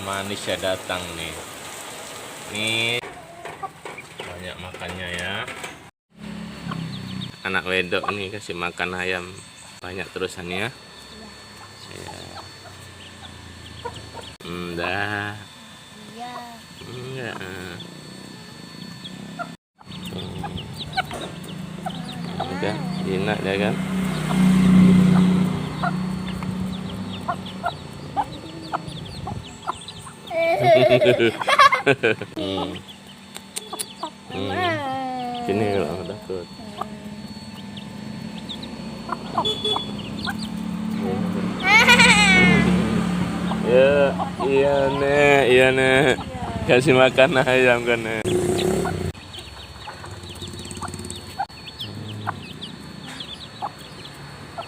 manisnya datang nih. Nih banyak makannya ya. Anak wedok nih kasih makan ayam banyak terusannya. Ya. Dah. Iya. Enggak. Kan enak ya kan. Sini kalau aku takut. Ya, iya nek, kasih makan ayam kan nek.